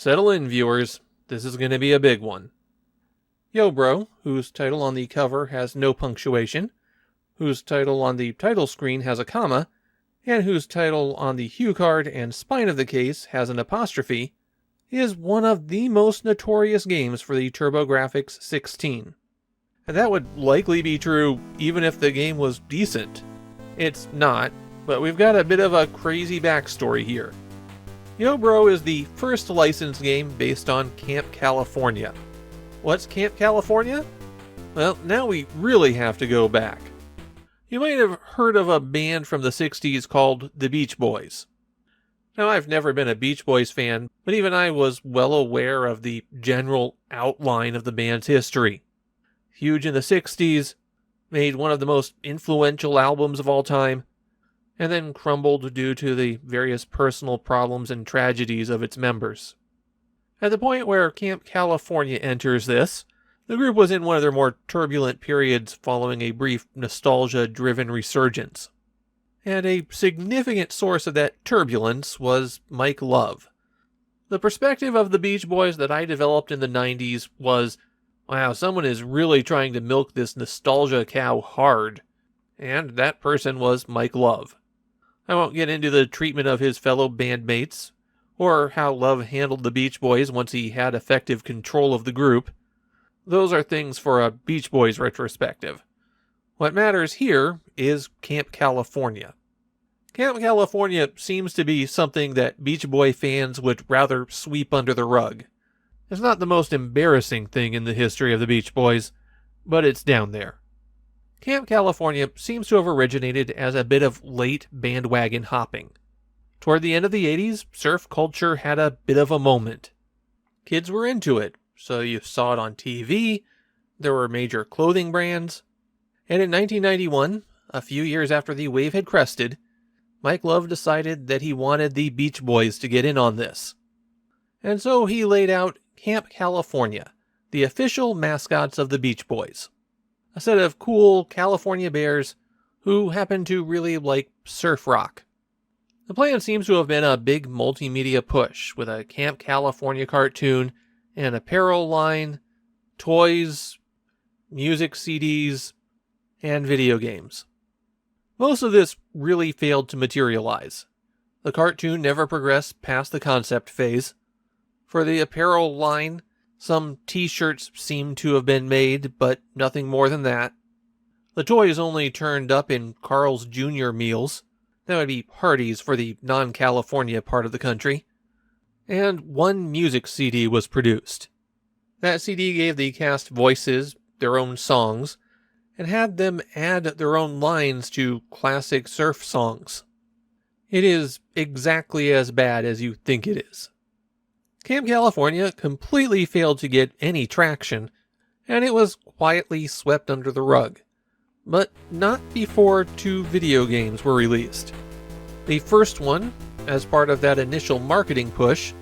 Settle in, viewers. This is going to be a big one. Yo Bro, whose title on the cover has no punctuation, whose title on the title screen has a comma, and whose title on the hue card and spine of the case has an apostrophe, is one of the most notorious games for the TurboGrafx 16. And that would likely be true even if the game was decent. It's not, but we've got a bit of a crazy backstory here. Yo Bro is the first licensed game based on Camp California. What's Camp California? Well, now we really have to go back. You might have heard of a band from the 60s called the Beach Boys. Now, I've never been a Beach Boys fan, but even I was well aware of the general outline of the band's history. Huge in the 60s, made one of the most influential albums of all time, and then crumbled due to the various personal problems and tragedies of its members. At the point where Camp California enters this, the group was in one of their more turbulent periods following a brief nostalgia-driven resurgence. And a significant source of that turbulence was Mike Love. The perspective of the Beach Boys that I developed in the 90s was, wow, someone is really trying to milk this nostalgia cow hard. And that person was Mike Love. I won't get into the treatment of his fellow bandmates, or how Love handled the Beach Boys once he had effective control of the group. Those are things for a Beach Boys retrospective. What matters here is Camp California. Camp California seems to be something that Beach Boy fans would rather sweep under the rug. It's not the most embarrassing thing in the history of the Beach Boys, but it's down there. Camp California seems to have originated as a bit of late bandwagon hopping. Toward the end of the 80s, surf culture had a bit of a moment. Kids were into it, so you saw it on TV, there were major clothing brands, and in 1991, a few years after the wave had crested, Mike Love decided that he wanted the Beach Boys to get in on this. And so he laid out Camp California, the official mascots of the Beach Boys. A set of cool California bears who happen to really like surf rock. The plan seems to have been a big multimedia push with a Camp California cartoon, an apparel line, toys, music CDs, and video games. Most of this really failed to materialize. The cartoon never progressed past the concept phase. For the apparel line, some t-shirts seemed to have been made, but nothing more than that. The toys only turned up in Carl's Jr. meals. That would be parties for the non-California part of the country. And one music CD was produced. That CD gave the cast voices, their own songs, and had them add their own lines to classic surf songs. It is exactly as bad as you think it is. Camp California completely failed to get any traction, and it was quietly swept under the rug. But not before 2 video games were released. The first one, as part of that initial marketing push,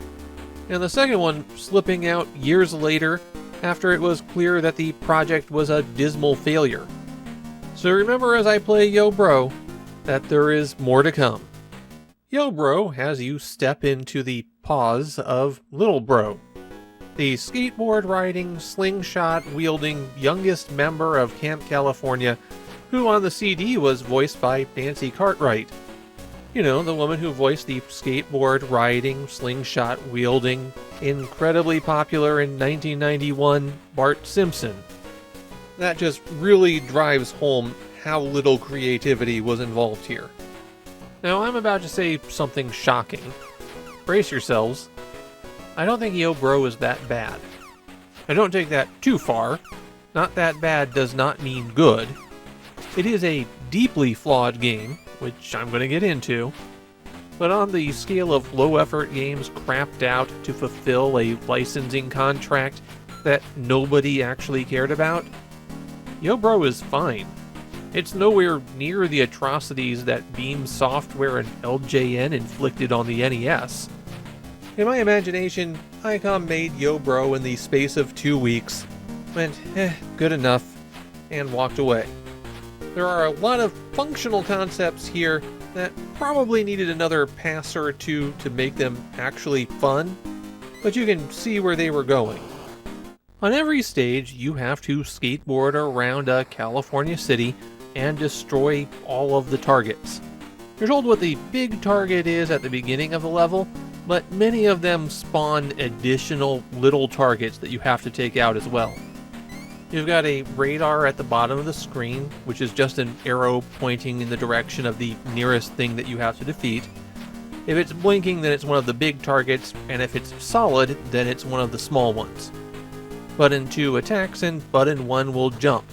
and the second one slipping out years later after it was clear that the project was a dismal failure. So remember as I play Yo Bro, that there is more to come. Yo Bro has you step into the paws of Little Bro, the skateboard-riding, slingshot-wielding youngest member of Camp California, who on the CD was voiced by Nancy Cartwright. You know, the woman who voiced the skateboard-riding, slingshot-wielding, incredibly popular in 1991 Bart Simpson. That just really drives home how little creativity was involved here. Now, I'm about to say something shocking. Brace yourselves. I don't think Yo Bro is that bad. I don't take that too far. Not that bad does not mean good. It is a deeply flawed game, which I'm going to get into. But on the scale of low-effort games crapped out to fulfill a licensing contract that nobody actually cared about, Yo Bro is fine. It's nowhere near the atrocities that Beam Software and LJN inflicted on the NES. In my imagination, ICOM made Yo Bro in the space of 2 weeks, went, good enough, and walked away. There are a lot of functional concepts here that probably needed another pass or two to make them actually fun, but you can see where they were going. On every stage, you have to skateboard around a California city and destroy all of the targets. You're told what the big target is at the beginning of the level, but many of them spawn additional little targets that you have to take out as well. You've got a radar at the bottom of the screen, which is just an arrow pointing in the direction of the nearest thing that you have to defeat. If it's blinking, then it's one of the big targets, and if it's solid, then it's one of the small ones. Button 2 attacks, and button 1 will jump.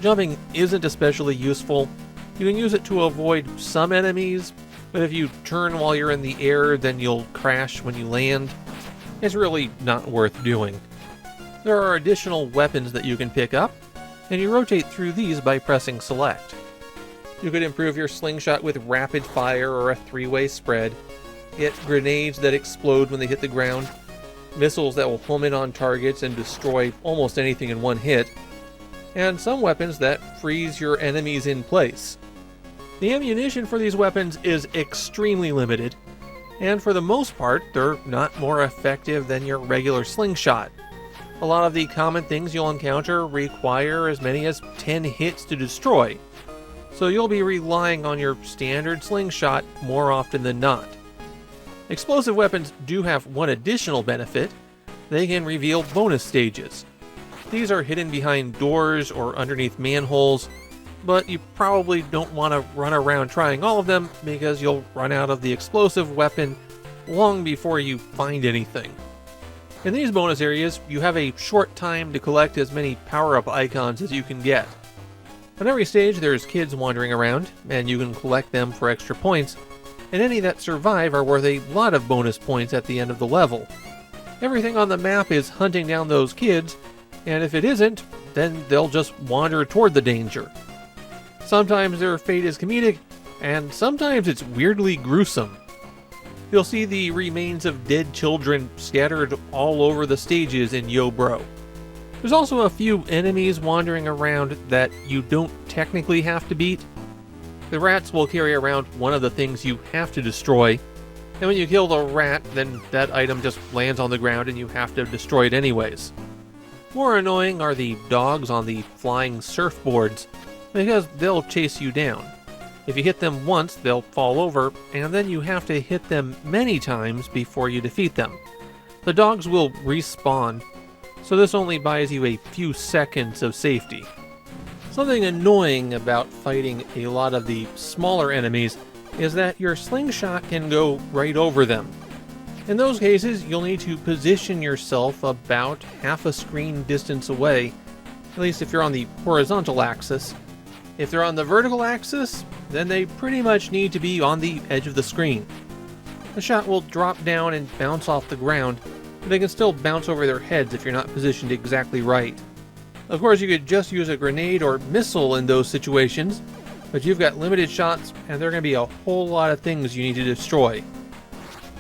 Jumping isn't especially useful. You can use it to avoid some enemies, but if you turn while you're in the air, then you'll crash when you land. It's really not worth doing. There are additional weapons that you can pick up, and you rotate through these by pressing select. You could improve your slingshot with rapid fire or a 3-way spread, get grenades that explode when they hit the ground, missiles that will home in on targets and destroy almost anything in one hit, and some weapons that freeze your enemies in place. The ammunition for these weapons is extremely limited, and for the most part, they're not more effective than your regular slingshot. A lot of the common things you'll encounter require as many as 10 hits to destroy, so you'll be relying on your standard slingshot more often than not. Explosive weapons do have one additional benefit. They can reveal bonus stages. These are hidden behind doors or underneath manholes, but you probably don't want to run around trying all of them because you'll run out of the explosive weapon long before you find anything. In these bonus areas, you have a short time to collect as many power-up icons as you can get. On every stage, there's kids wandering around, and you can collect them for extra points, and any that survive are worth a lot of bonus points at the end of the level. Everything on the map is hunting down those kids, and if it isn't, then they'll just wander toward the danger. Sometimes their fate is comedic, and sometimes it's weirdly gruesome. You'll see the remains of dead children scattered all over the stages in Yo Bro. There's also a few enemies wandering around that you don't technically have to beat. The rats will carry around one of the things you have to destroy, and when you kill the rat, then that item just lands on the ground and you have to destroy it anyways. More annoying are the dogs on the flying surfboards, because they'll chase you down. If you hit them once, they'll fall over, and then you have to hit them many times before you defeat them. The dogs will respawn, so this only buys you a few seconds of safety. Something annoying about fighting a lot of the smaller enemies is that your slingshot can go right over them. In those cases, you'll need to position yourself about half a screen distance away, at least if you're on the horizontal axis. If they're on the vertical axis, then they pretty much need to be on the edge of the screen. The shot will drop down and bounce off the ground, but they can still bounce over their heads if you're not positioned exactly right. Of course, you could just use a grenade or missile in those situations, but you've got limited shots, and there are going to be a whole lot of things you need to destroy.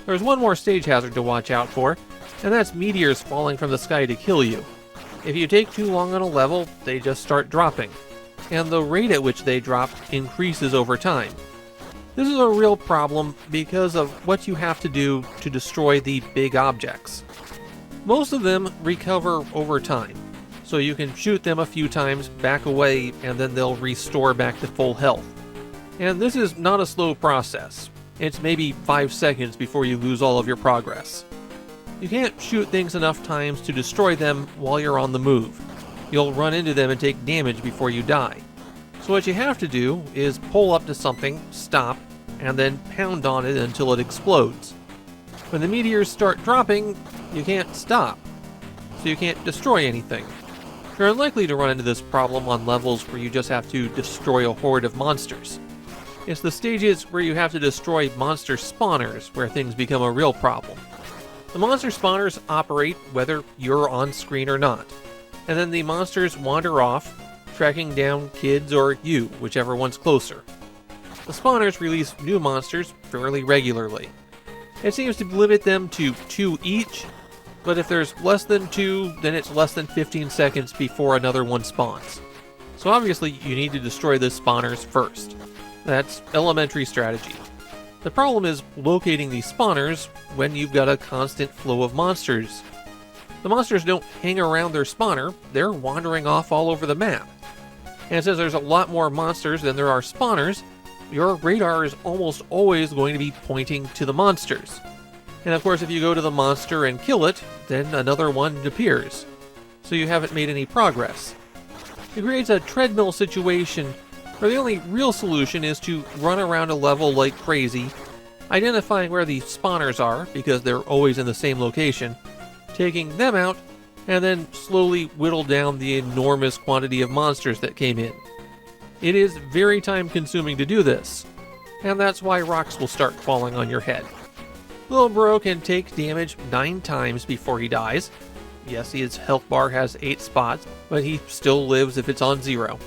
There's one more stage hazard to watch out for, and that's meteors falling from the sky to kill you. If you take too long on a level, they just start dropping, and the rate at which they drop increases over time. This is a real problem because of what you have to do to destroy the big objects. Most of them recover over time, so you can shoot them a few times, back away, and then they'll restore back to full health. And this is not a slow process. It's maybe 5 seconds before you lose all of your progress. You can't shoot things enough times to destroy them while you're on the move. You'll run into them and take damage before you die. So what you have to do is pull up to something, stop, and then pound on it until it explodes. When the meteors start dropping, you can't stop, so you can't destroy anything. You're unlikely to run into this problem on levels where you just have to destroy a horde of monsters. It's the stages where you have to destroy monster spawners where things become a real problem. The monster spawners operate whether you're on screen or not, and then the monsters wander off, tracking down kids or you, whichever one's closer. The spawners release new monsters fairly regularly. It seems to limit them to 2 each, but if there's less than 2, then it's less than 15 seconds before another one spawns. So obviously you need to destroy the spawners first. That's elementary strategy. The problem is locating these spawners when you've got a constant flow of monsters. The monsters don't hang around their spawner, they're wandering off all over the map. And since there's a lot more monsters than there are spawners, your radar is almost always going to be pointing to the monsters. And of course, if you go to the monster and kill it, then another one appears. So you haven't made any progress. It creates a treadmill situation where the only real solution is to run around a level like crazy, identifying where the spawners are, because they're always in the same location, taking them out, and then slowly whittle down the enormous quantity of monsters that came in. It is very time consuming to do this, and that's why rocks will start falling on your head. Little Bro can take damage 9 times before he dies. Yes, his health bar has 8 spots, but he still lives if it's on 0.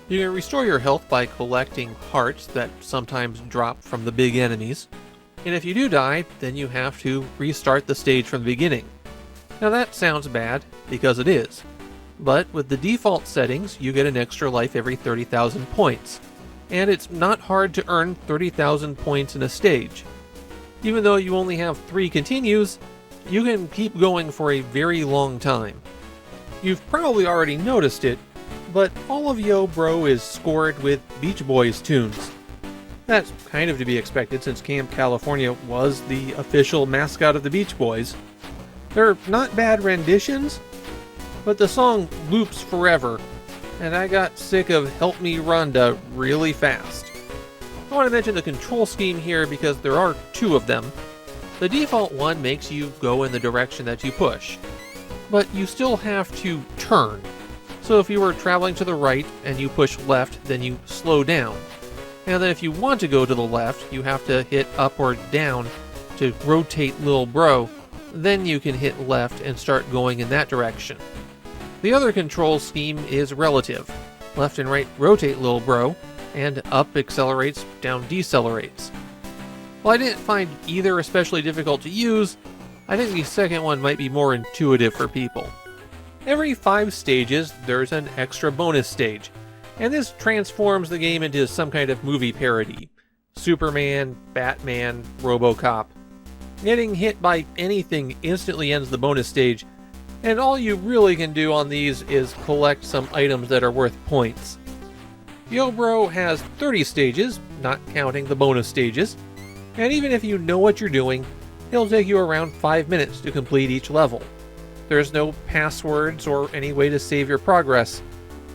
You can restore your health by collecting hearts that sometimes drop from the big enemies. And if you do die, then you have to restart the stage from the beginning. Now that sounds bad, because it is. But with the default settings, you get an extra life every 30,000 points. And it's not hard to earn 30,000 points in a stage. Even though you only have 3 continues, you can keep going for a very long time. You've probably already noticed it, but all of Yo Bro is scored with Beach Boys tunes. That's kind of to be expected since Camp California was the official mascot of the Beach Boys. They're not bad renditions, but the song loops forever, and I got sick of Help Me Rhonda really fast. I want to mention the control scheme here because there are 2 of them. The default one makes you go in the direction that you push, but you still have to turn. So if you were traveling to the right and you push left, then you slow down. And then if you want to go to the left, you have to hit up or down to rotate Lil Bro, then you can hit left and start going in that direction. The other control scheme is relative. Left and right rotate Lil Bro, and up accelerates, down decelerates. While I didn't find either especially difficult to use, I think the second one might be more intuitive for people. Every 5 stages, there's an extra bonus stage, and this transforms the game into some kind of movie parody. Superman, Batman, RoboCop. Getting hit by anything instantly ends the bonus stage, and all you really can do on these is collect some items that are worth points. Yo Bro has 30 stages, not counting the bonus stages, and even if you know what you're doing, it'll take you around 5 minutes to complete each level. There's no passwords or any way to save your progress,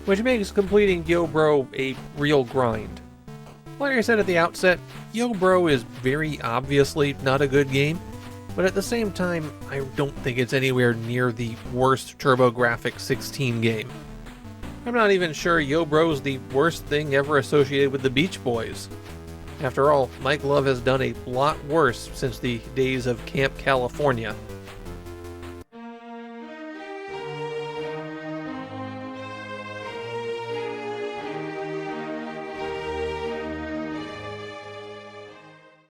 which makes completing Yo Bro a real grind. Like I said at the outset, Yo Bro is very obviously not a good game, but at the same time, I don't think it's anywhere near the worst TurboGrafx 16 game. I'm not even sure Yo Bro's the worst thing ever associated with the Beach Boys. After all, Mike Love has done a lot worse since the days of Camp California.